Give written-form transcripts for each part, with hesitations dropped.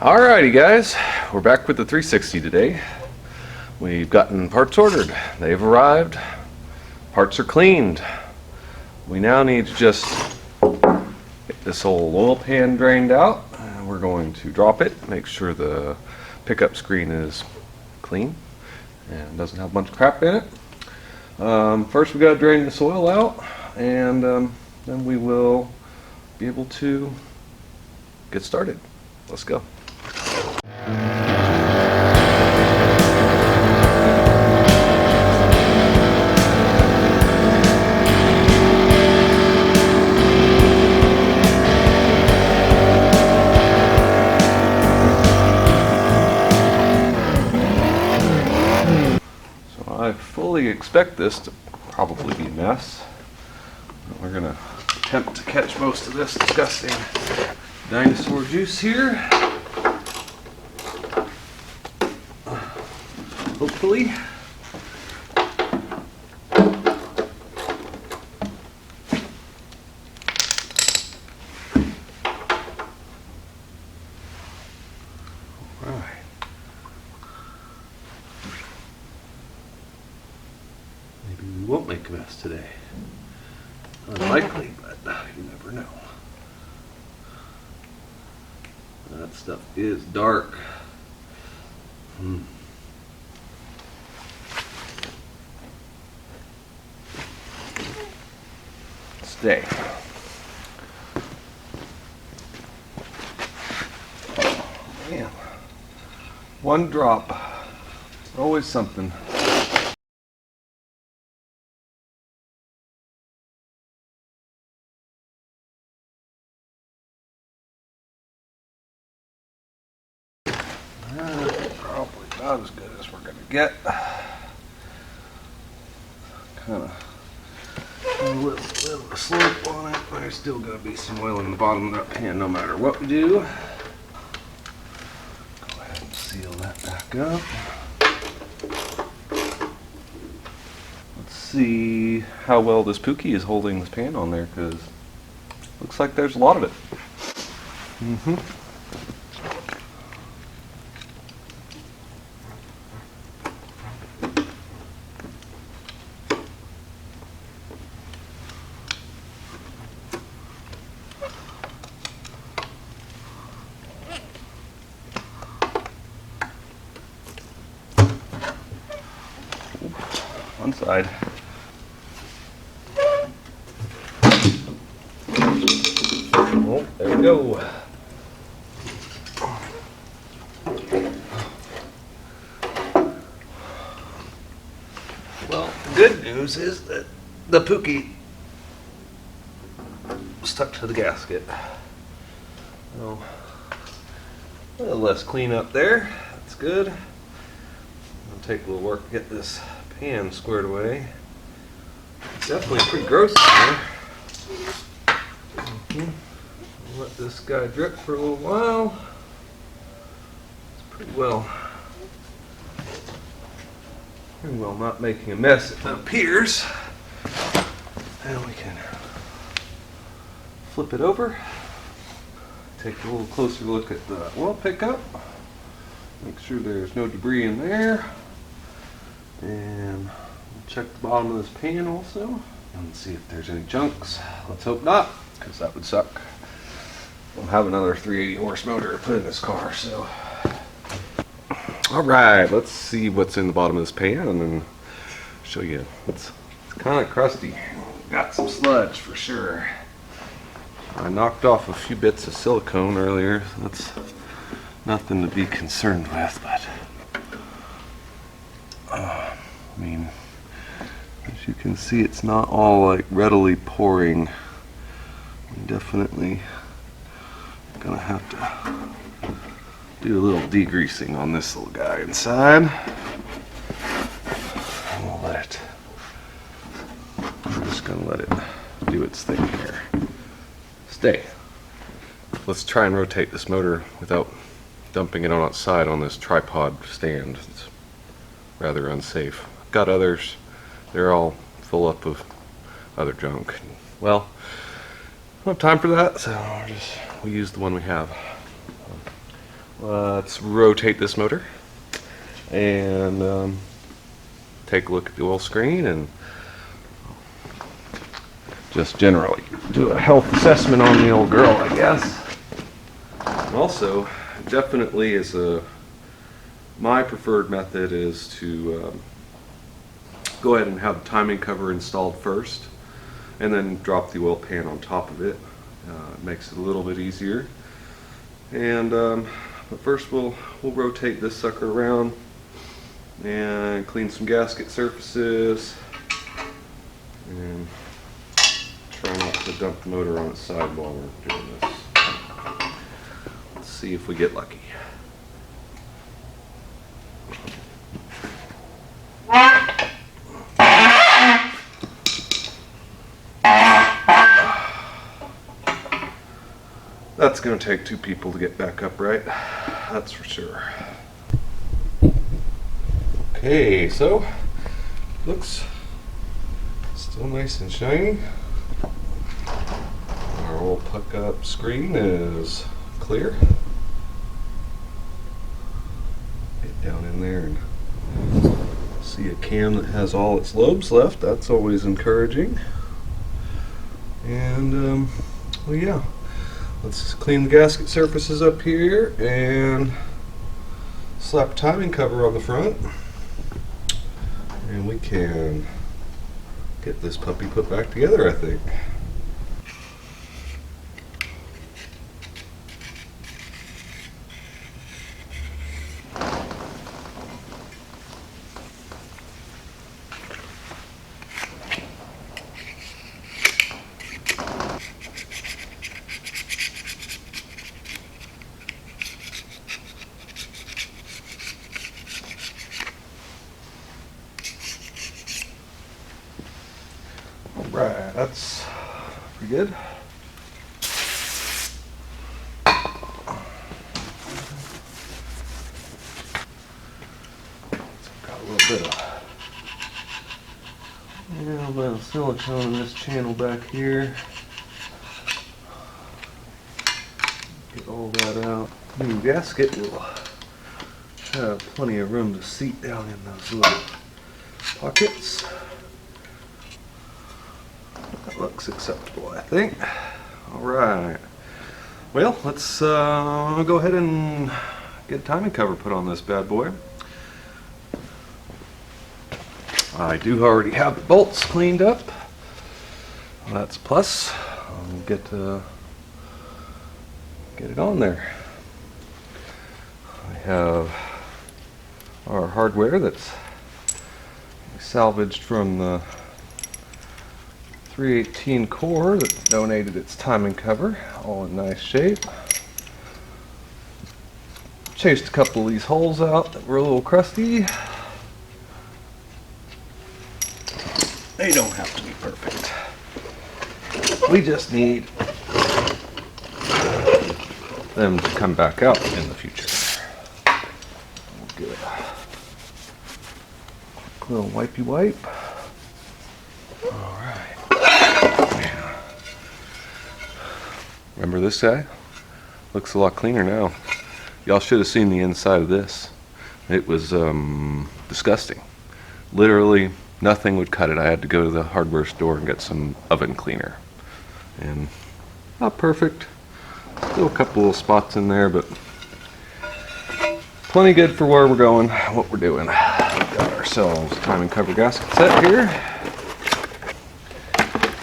Alrighty guys, we're back with the 360 today. We've gotten parts ordered. They've arrived. Parts are cleaned. We now need to just get this old oil pan drained out. We're going to drop it, make sure the pickup screen is clean and doesn't have a bunch of crap in it. First we got to drain this oil out, and then we will be able to get started. Let's go. I fully expect this to probably be a mess. We're going to attempt to catch most of this disgusting dinosaur juice here. Hopefully. Alright. Maybe we won't make a mess today. Unlikely, but you never know. That stuff is dark. Stay. Man, one drop. Always something. Probably not as good as we're going to get. Kind of a little bit of a slope on it. There's still going to be some oil in the bottom of that pan no matter what we do. Go ahead and seal that back up. Let's see how well this Pookie is holding this pan on there, because looks like there's a lot of it. One side. Oh, there we go. Well, the good news is that the Pookie stuck to the gasket. So, a little less cleanup there. That's good. It'll take a little work to get this pan squared away. It's definitely pretty gross in there. Let this guy drip for a little while. It's pretty well not making a mess, it appears. And we can flip it over. Take a little closer look at the oil pickup. Make sure there's no debris in there. And we'll check the bottom of this pan also and see if there's any chunks. Let's hope not, because that would suck. We'll have another 380 horse motor to put in this car, so. Alright, let's see what's in the bottom of this pan and then show you. It's kind of crusty. Got some sludge for sure. I knocked off a few bits of silicone earlier. So that's nothing to be concerned with, but I mean, as you can see, it's not all like readily pouring. I'm definitely gonna have to do a little degreasing on this little guy inside. I'm just gonna let it do its thing here. Stay. Let's try and rotate this motor without dumping it on its side on this tripod stand. It's rather unsafe. Got others, they're all full up of other junk. Well, I don't have time for that, so we'll use the one we have. Let's rotate this motor and take a look at the oil screen and just generally do a health assessment on the old girl, I guess. And also, definitely is my preferred method is to go ahead and have the timing cover installed first and then drop the oil pan on top of it. It makes it a little bit easier. And but first we'll rotate this sucker around and clean some gasket surfaces and try not to dump the motor on its side while we're doing this. Let's see if we get lucky. That's going to take two people to get back upright, that's for sure. Okay, so looks still nice and shiny. Our old puck up screen is clear. Get down in there and see a cam that has all its lobes left. That's always encouraging. And well, yeah. Let's clean the gasket surfaces up here and slap a timing cover on the front, and we can get this puppy put back together, I think. Right, that's pretty good. Got a little bit of silicone in this channel back here. Get all that out. New gasket will have plenty of room to seat down in those little pockets. That looks acceptable, I think. Alright. Well, let's go ahead and get a timing cover put on this bad boy. I do already have the bolts cleaned up. That's a plus. I'll get it on there. I have our hardware that's salvaged from the 318 core that donated its timing cover, all in nice shape. Chased a couple of these holes out that were a little crusty. They don't have to be perfect. We just need them to come back out in the future. We'll give it a quick little wipey wipe. Remember this guy? Looks a lot cleaner now. Y'all should have seen the inside of this. It was disgusting. Literally nothing would cut it. I had to go to the hardware store and get some oven cleaner. And not perfect. Still a couple little spots in there, but plenty good for where we're going, what we're doing. We've got ourselves a timing cover gasket set here.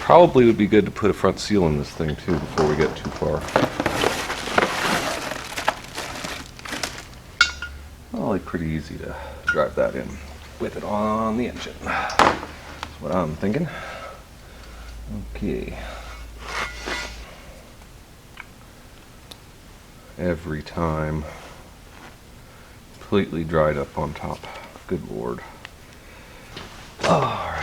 Probably would be good to put a front seal in this thing too before we get too far. Probably pretty easy to drive that in with it on the engine. That's what I'm thinking. Okay. Every time. Completely dried up on top. Good Lord. Alright.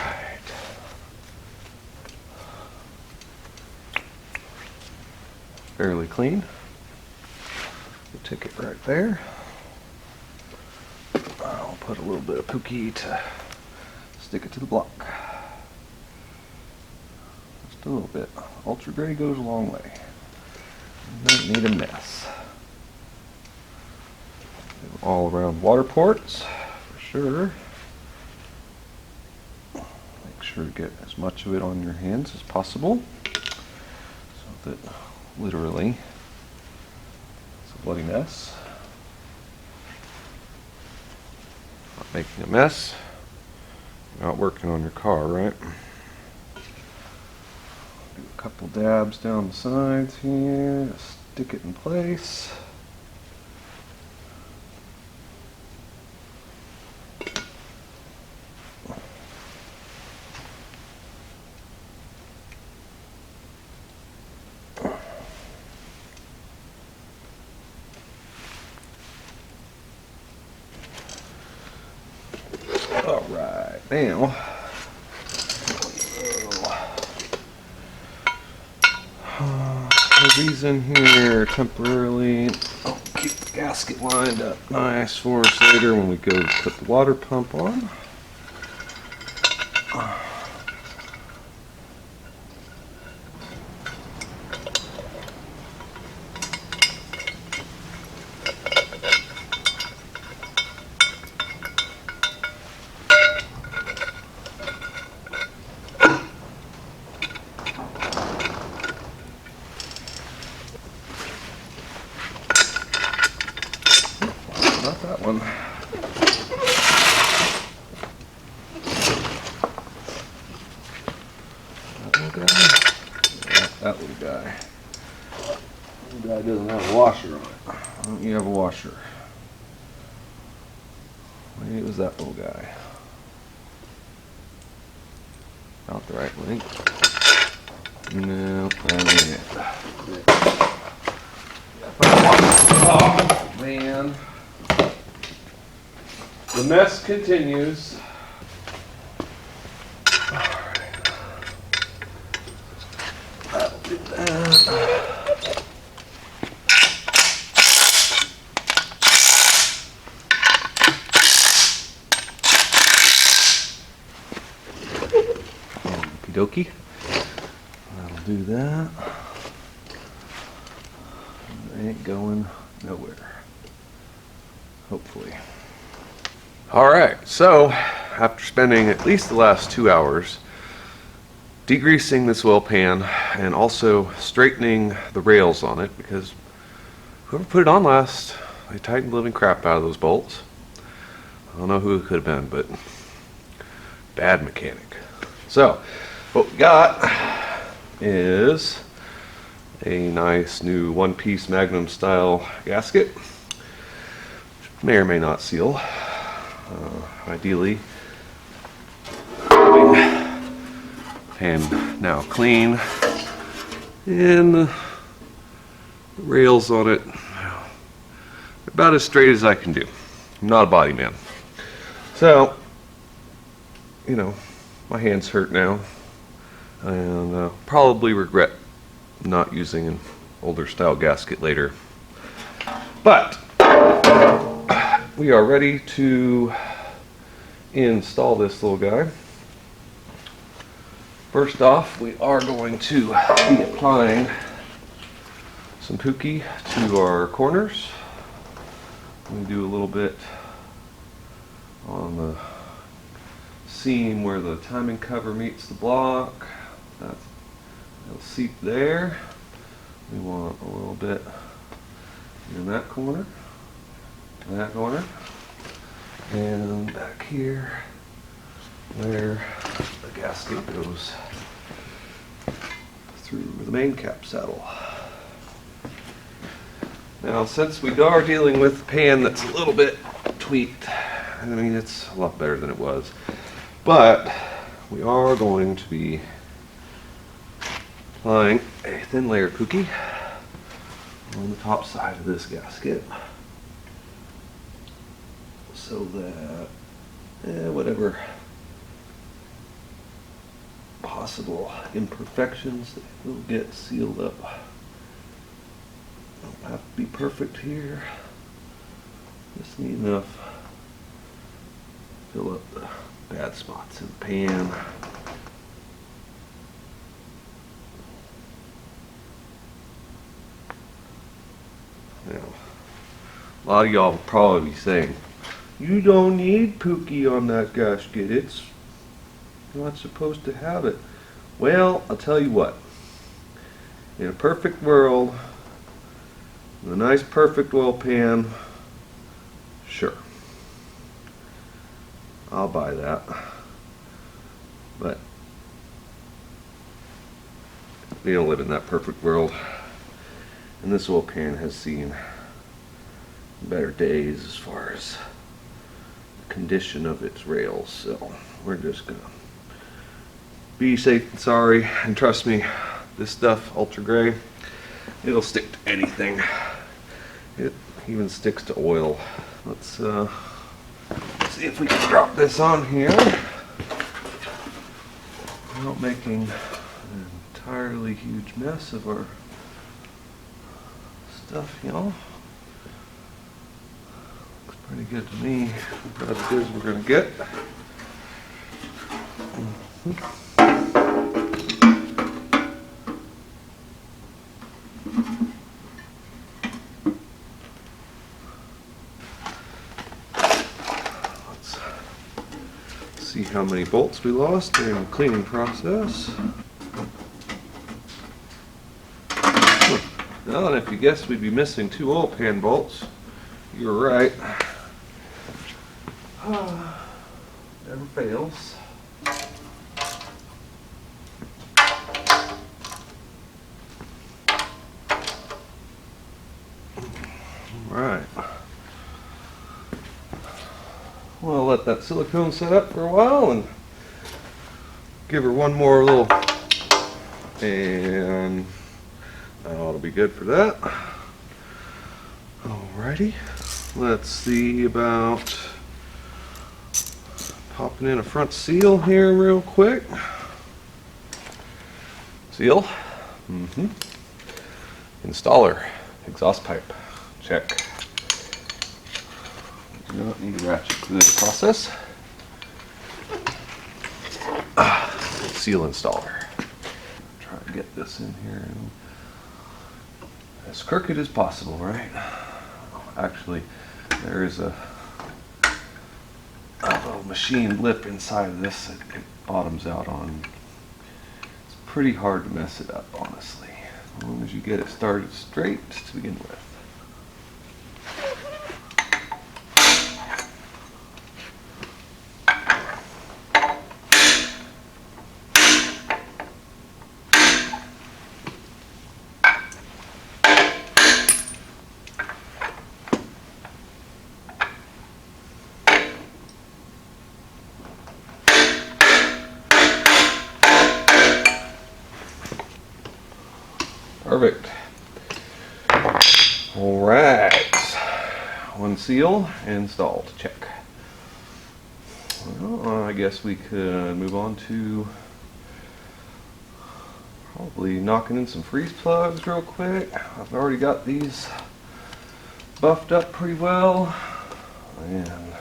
Fairly clean. We'll take it right there. I'll put a little bit of Pookie to stick it to the block. Just a little bit. Ultra gray goes a long way. You don't need a mess. All around water ports, for sure. Make sure to get as much of it on your hands as possible, so that literally it's a bloody mess. Not making a mess. You're not working on your car, right? Do a couple dabs down the sides here, stick it in place. All right, now these in here temporarily. I'll keep the gasket lined up nice for us later when we go to put the water pump on. Not that one. That little guy? Yeah, that little guy. Little guy doesn't have a washer on it. Why don't you have a washer? Maybe it was that little guy. Not the right link. No, that ain't it. Oh, man. The mess continues. Alright. That'll do that. Okie dokie. That'll do that. It ain't going nowhere. Hopefully. Alright, so after spending at least the last 2 hours degreasing this oil pan and also straightening the rails on it, because whoever put it on last, they tightened the living crap out of those bolts. I don't know who it could have been, but bad mechanic. So what we got is a nice new one-piece Magnum style gasket, which may or may not seal. Ideally, and now clean, and the rails on it about as straight as I can do. I'm not a body man, so you know my hands hurt now, and probably regret not using an older style gasket later. But we are ready to install this little guy. First off, we are going to be applying some Pookie to our corners. We do a little bit on the seam where the timing cover meets the block. That'll seep there. We want a little bit in that corner. That corner, and back here where the gasket goes through the main cap saddle. Now, since we are dealing with a pan that's a little bit tweaked, I mean it's a lot better than it was, but we are going to be applying a thin layer of Pookie on the top side of this gasket, so that whatever possible imperfections that will get sealed up. Don't have to be perfect here. Just need enough to fill up the bad spots in the pan. Now, a lot of y'all will probably be saying, you don't need Pookie on that gasket. It's not supposed to have it. Well, I'll tell you what. In a perfect world, with a nice perfect oil pan, sure, I'll buy that. But we don't live in that perfect world. And this oil pan has seen better days as far as the condition of its rails. So we're just gonna be safe and sorry. And trust me, this stuff, Ultra Gray, it'll stick to anything. It even sticks to oil. Let's see if we can drop this on here without making an entirely huge mess of our stuff, y'all. Looks pretty good to me. About as good as we're gonna get. Let's see how many bolts we lost during the cleaning process. Well, and if you guessed we'd be missing 2 oil pan bolts, you're right. Never fails. Alright. We'll let that silicone set up for a while and give her one more little, and that ought to be good for that. Alrighty, let's see about popping in a front seal here real quick. Seal. Installer. Exhaust pipe. Check. Do not need a ratchet through this process. Seal installer. Try to get this in here as crooked as possible, right? Actually, there is a little machine lip inside of this that it bottoms out on. It's pretty hard to mess it up, honestly, as long as you get it started straight to begin with. Perfect. All right. One seal installed. Check. Well, I guess we could move on to probably knocking in some freeze plugs real quick. I've already got these buffed up pretty well. And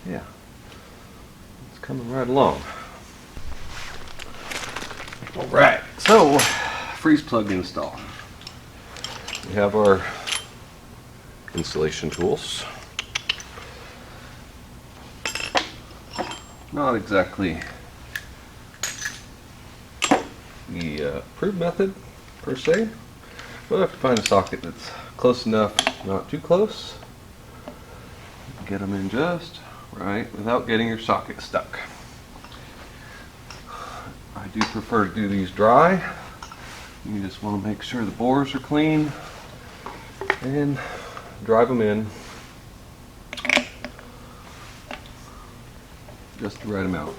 yeah, it's coming right along. Alright, so freeze plug install. We have our installation tools. Not exactly the approved method per se, but I have to find a socket that's close enough, not too close. Get them in just right without getting your socket stuck. I do prefer to do these dry. You just want to make sure the bores are clean and drive them in just the right amount.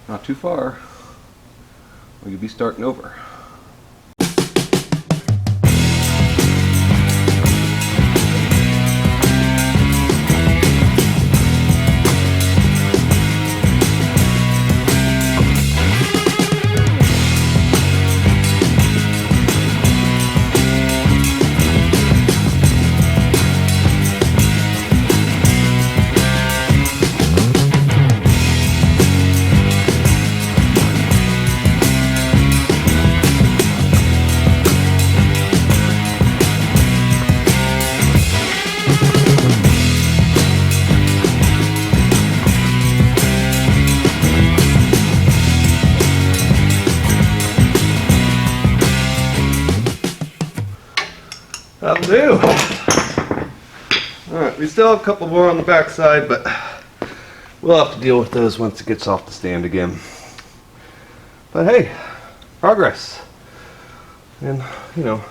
Not too far, or you'll be starting over. That'll do. Alright, we still have a couple more on the back side, but we'll have to deal with those once it gets off the stand again. But hey, progress. And, you know,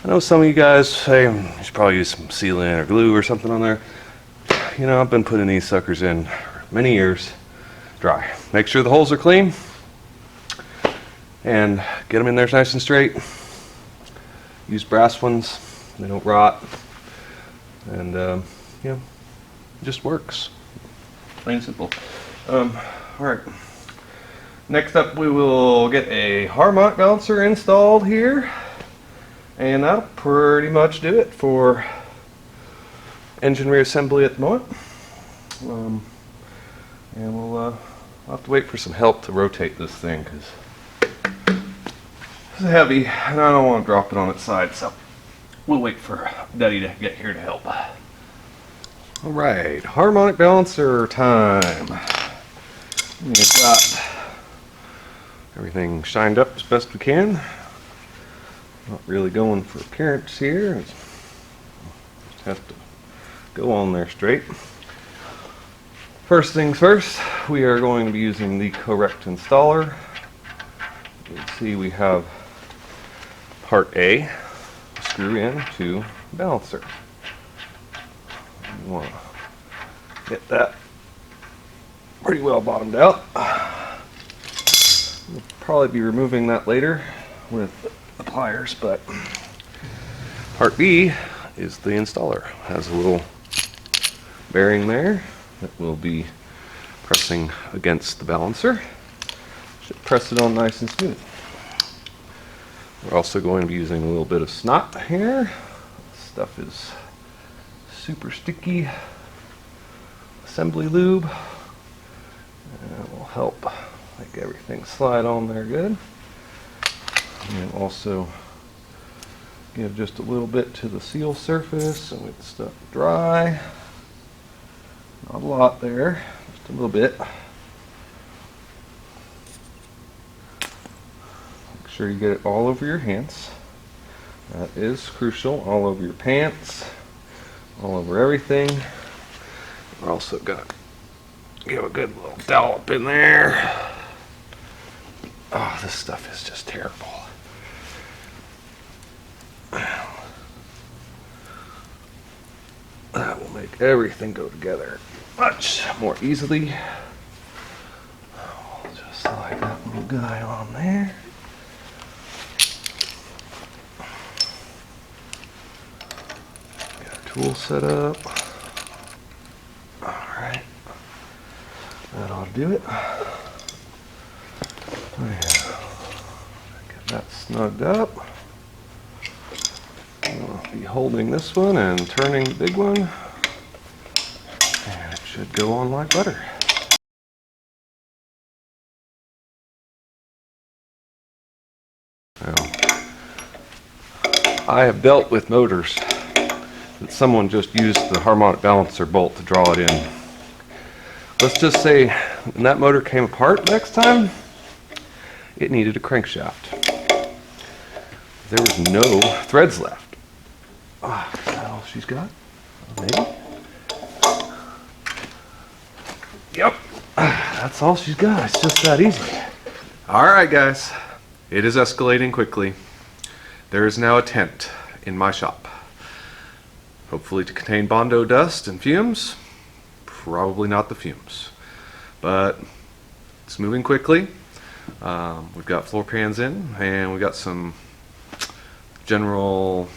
I know some of you guys say you should probably use some sealant or glue or something on there. You know, I've been putting these suckers in for many years dry. Make sure the holes are clean and get them in there nice and straight. Use brass ones, they don't rot. And, you know, it just works. Plain and simple. Alright. Next up, we will get a harmonic balancer installed here. And that'll pretty much do it for engine reassembly at the moment. And we'll have to wait for some help to rotate this thing because it's heavy and I don't want to drop it on its side. So we'll wait for Daddy to get here to help. Alright, harmonic balancer time. We've got everything shined up as best we can. Not really going for appearance here. Just have to go on there straight. First things first, we are going to be using the correct installer. You can see we have part A screw in to the balancer. You want to get that pretty well bottomed out. We'll probably be removing that later with the pliers, but part B is the installer. It has a little bearing there that will be pressing against the balancer. Should press it on nice and smooth. We're also going to be using a little bit of snot here. This stuff is super sticky assembly lube, and it will help make everything slide on there good. And also give just a little bit to the seal surface and get the stuff dry. Not a lot there, just a little bit. Make sure you get it all over your hands. That is crucial. All over your pants, all over everything. We're also going to give a good little dollop in there. Oh, this stuff is just terrible. That will make everything go together much more easily. Just slide that little guy on there. Get our tool set up. Alright. That ought to do it. Get that snugged up. I'll be holding this one and turning the big one, and it should go on like butter. Now, I have dealt with motors that someone just used the harmonic balancer bolt to draw it in. Let's just say when that motor came apart next time, it needed a crankshaft. There was no threads left. Ah, is that all she's got? Maybe? Yep, that's all she's got. It's just that easy. Alright guys, it is escalating quickly. There is now a tent in my shop. Hopefully to contain Bondo dust and fumes. Probably not the fumes. But it's moving quickly. We've got floor pans in, and we've got some general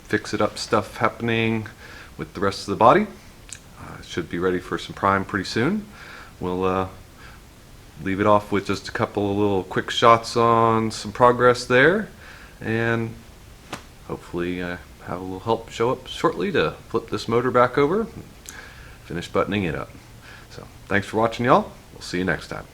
fix-it-up stuff happening with the rest of the body. It should be ready for some prime pretty soon. We'll leave it off with just a couple of little quick shots on some progress there, and hopefully have a little help show up shortly to flip this motor back over and finish buttoning it up. So thanks for watching, y'all. We'll see you next time.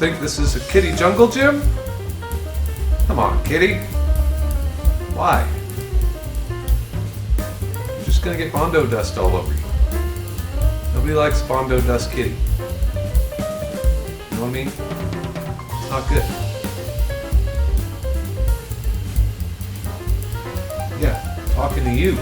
think this is a kitty jungle gym? Come on, kitty. Why? You're just gonna get Bondo dust all over you. Nobody likes Bondo dust kitty. You know what I mean? It's not good. Yeah, talking to you.